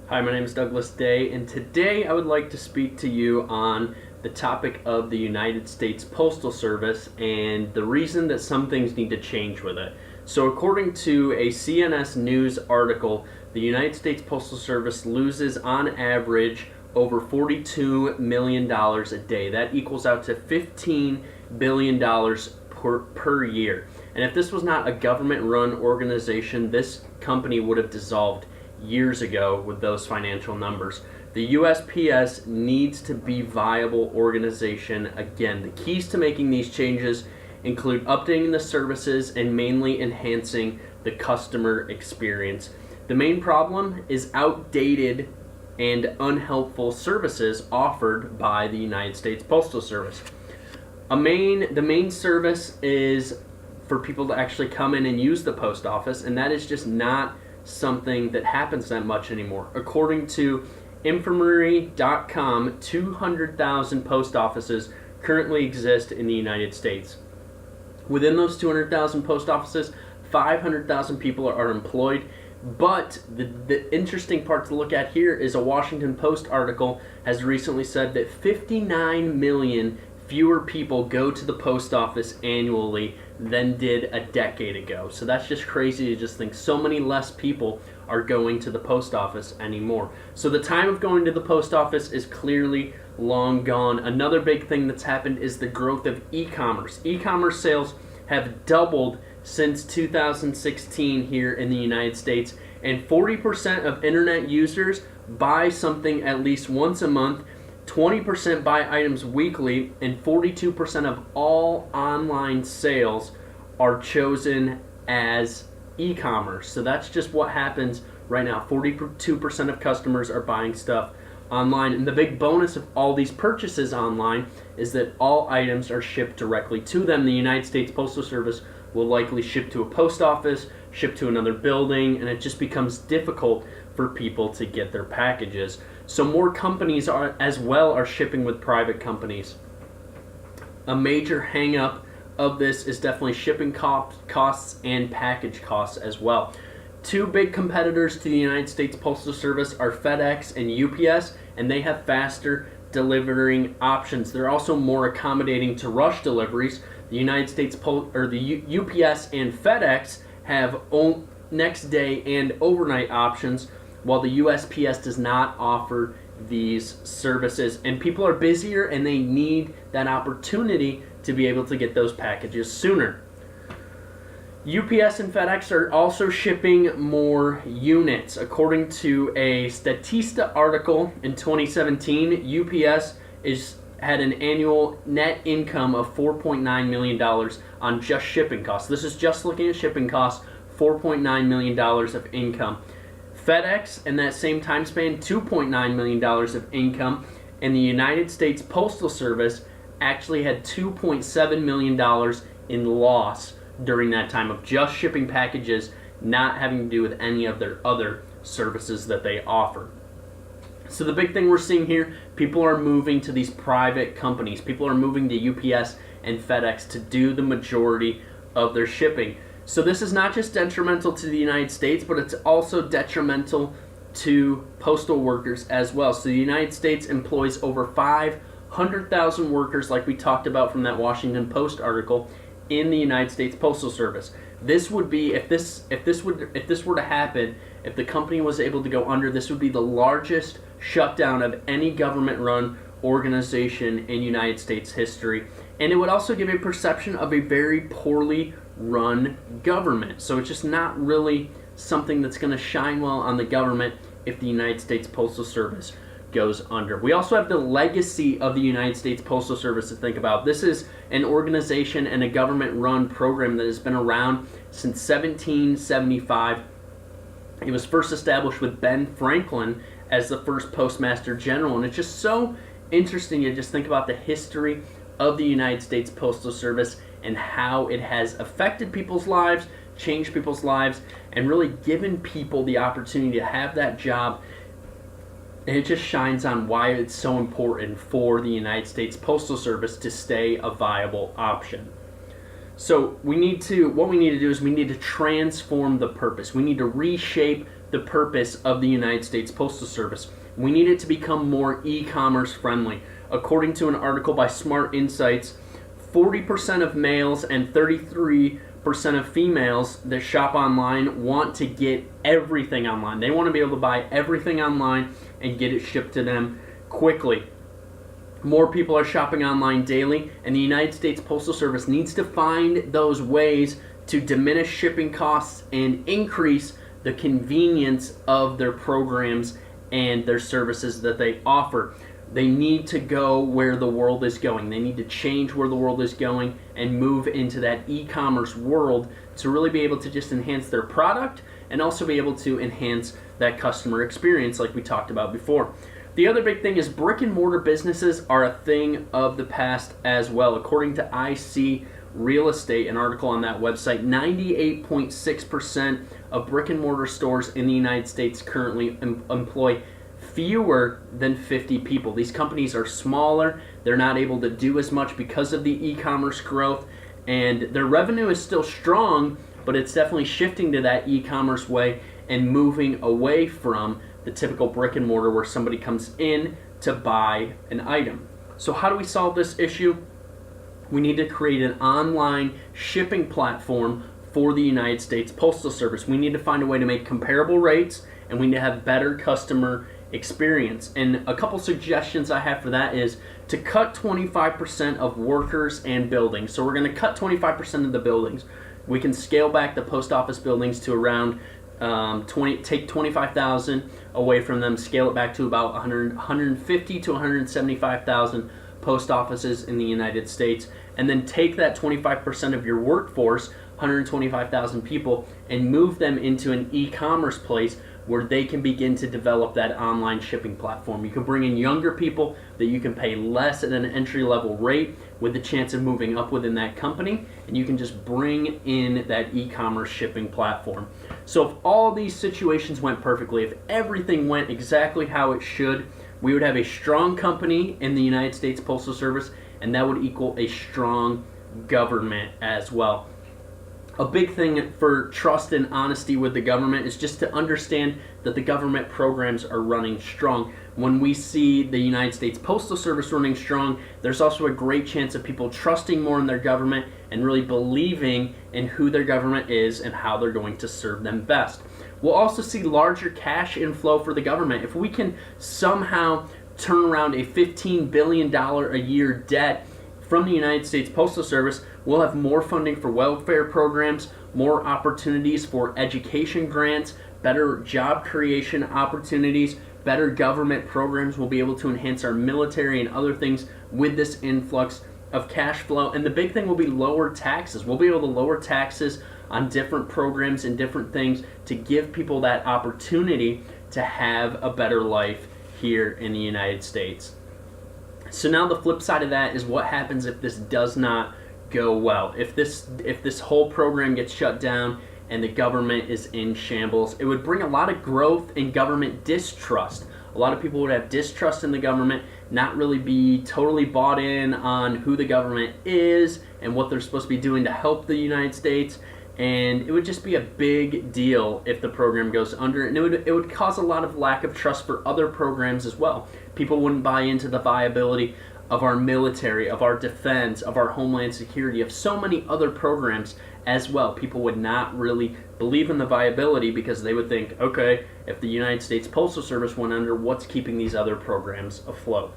Hi, my name is Douglas Day, and today I would like to speak to you on the topic of the United States Postal Service and the reason that some things need to change with it. So according to a CNS News article, the United States Postal Service loses on average over $42 million a day. That equals out to $15 billion per year. And if this was not a government-run organization, this company would have dissolved years ago with those financial numbers. The USPS needs to be viable organization again. The keys to making these changes include updating the services and mainly enhancing the customer experience. The main problem is outdated and unhelpful services offered by the United States Postal Service. The main service is for people to actually come in and use the post office, and that is just not something that happens that much anymore. According to infirmary.com, 200,000 post offices currently exist in the United States. Within those 200,000 post offices, 500,000 people are employed. But the interesting part to look at here is a Washington Post article has recently said that 59 million fewer people go to the post office annually than did a decade ago. So that's just crazy to just think so many less people are going to the post office anymore. So the time of going to the post office is clearly long gone. Another big thing that's happened is the growth of e-commerce. E-commerce sales have doubled since 2016 here in the United States, and 40% of internet users buy something at least once a month, 20% buy items weekly, and 42% of all online sales are chosen as e-commerce. So that's just what happens right now. 42% of customers are buying stuff online. And the big bonus of all these purchases online is that all items are shipped directly to them. The United States Postal Service will likely ship to a post office, ship to another building, and it just becomes difficult for people to get their packages. So more companies are shipping with private companies. A major hang-up of this is definitely shipping costs and package costs as well. Two big competitors to the United States Postal Service are FedEx and UPS, and they have faster delivering options. They're also more accommodating to rush deliveries. The United States the UPS and FedEx have next day and overnight options, while the USPS does not offer these services. And people are busier and they need that opportunity to be able to get those packages sooner. UPS and FedEx are also shipping more units. According to a Statista article in 2017, UPS had an annual net income of $4.9 million on just shipping costs. This is just looking at shipping costs, $4.9 million of income. FedEx, in that same time span, $2.9 million of income, and the United States Postal Service actually had $2.7 million in loss during that time of just shipping packages, not having to do with any of their other services that they offer. So the big thing we're seeing here, people are moving to these private companies. People are moving to UPS and FedEx to do the majority of their shipping. So this is not just detrimental to the United States, but it's also detrimental to postal workers as well. So the United States employs over 500,000 workers, like we talked about from that Washington Post article, in the United States Postal Service. This would be, if this were to happen, if the company was able to go under, this would be the largest shutdown of any government-run organization in United States history. And it would also give a perception of a very poorly run government. So it's just not really something that's going to shine well on the government if the United States Postal Service goes under. We also have the legacy of the United States Postal Service to think about. This is an organization and a government-run program that has been around since 1775. It was first established with Ben Franklin as the first Postmaster General, and it's just so interesting to just think about the history of the United States Postal Service and how it has affected people's lives, changed people's lives, and really given people the opportunity to have that job. And it just shines on why it's so important for the United States Postal Service to stay a viable option. So what we need to do is we need to transform the purpose. We need to reshape the purpose of the United States Postal Service. We need it to become more e-commerce friendly. According to an article by Smart Insights, 40% of males and 33% of females that shop online want to get everything online. They want to be able to buy everything online and get it shipped to them quickly. More people are shopping online daily, and the United States Postal Service needs to find those ways to diminish shipping costs and increase the convenience of their programs and their services that they offer. They need to go where the world is going. They need to change where the world is going and move into that e-commerce world to really be able to just enhance their product and also be able to enhance that customer experience like we talked about before. The other big thing is brick and mortar businesses are a thing of the past as well. According to IC Real Estate, an article on that website, 98.6% of brick and mortar stores in the United States currently employ fewer than 50 people. These companies are smaller. They're not able to do as much because of the e-commerce growth, and their revenue is still strong, but it's definitely shifting to that e-commerce way and moving away from the typical brick and mortar where somebody comes in to buy an item. So how do we solve this issue? We need to create an online shipping platform for the United States Postal Service. We need to find a way to make comparable rates, and we need to have better customer experience. And a couple suggestions I have for that is to cut 25% of workers and buildings. So we're going to cut 25% of the buildings. We can scale back the post office buildings to around take 25,000 away from them, scale it back to about 150 to 175,000 post offices in the United States, and then take that 25% of your workforce, 125,000 people, and move them into an e-commerce place where they can begin to develop that online shipping platform. You can bring in younger people that you can pay less at an entry-level rate with the chance of moving up within that company, and you can just bring in that e-commerce shipping platform. So if all these situations went perfectly, if everything went exactly how it should, we would have a strong company in the United States Postal Service, and that would equal a strong government as well. A big thing for trust and honesty with the government is just to understand that the government programs are running strong. When we see the United States Postal Service running strong, there's also a great chance of people trusting more in their government and really believing in who their government is and how they're going to serve them best. We'll also see larger cash inflow for the government. If we can somehow turn around a $15 billion a year debt from the United States Postal Service, we'll have more funding for welfare programs, more opportunities for education grants, better job creation opportunities, better government programs. We'll be able to enhance our military and other things with this influx of cash flow. And the big thing will be lower taxes. We'll be able to lower taxes on different programs and different things to give people that opportunity to have a better life here in the United States. So now the flip side of that is what happens if this does not go well. If this whole program gets shut down and the government is in shambles, it would bring a lot of growth in government distrust. A lot of people would have distrust in the government, not really be totally bought in on who the government is and what they're supposed to be doing to help the United States. And it would just be a big deal if the program goes under, and it would cause a lot of lack of trust for other programs as well. People wouldn't buy into the viability of our military, of our defense, of our homeland security, of so many other programs as well. People would not really believe in the viability because they would think, okay, if the United States Postal Service went under, what's keeping these other programs afloat?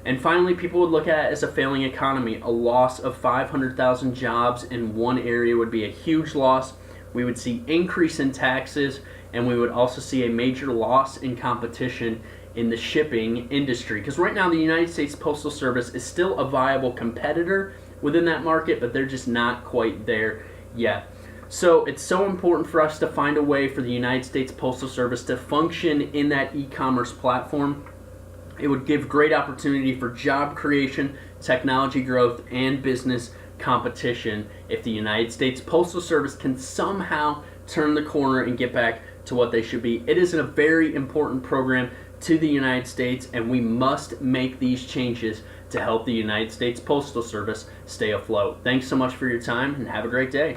And finally, people would look at it as a failing economy. A loss of 500,000 jobs in one area would be a huge loss. We would see increase in taxes, and we would also see a major loss in competition in the shipping industry. Because right now, the United States Postal Service is still a viable competitor within that market, but they're just not quite there yet. So it's so important for us to find a way for the United States Postal Service to function in that e-commerce platform. It would give great opportunity for job creation, technology growth, and business competition if the United States Postal Service can somehow turn the corner and get back to what they should be. It is a very important program to the United States, and we must make these changes to help the United States Postal Service stay afloat. Thanks so much for your time, and have a great day.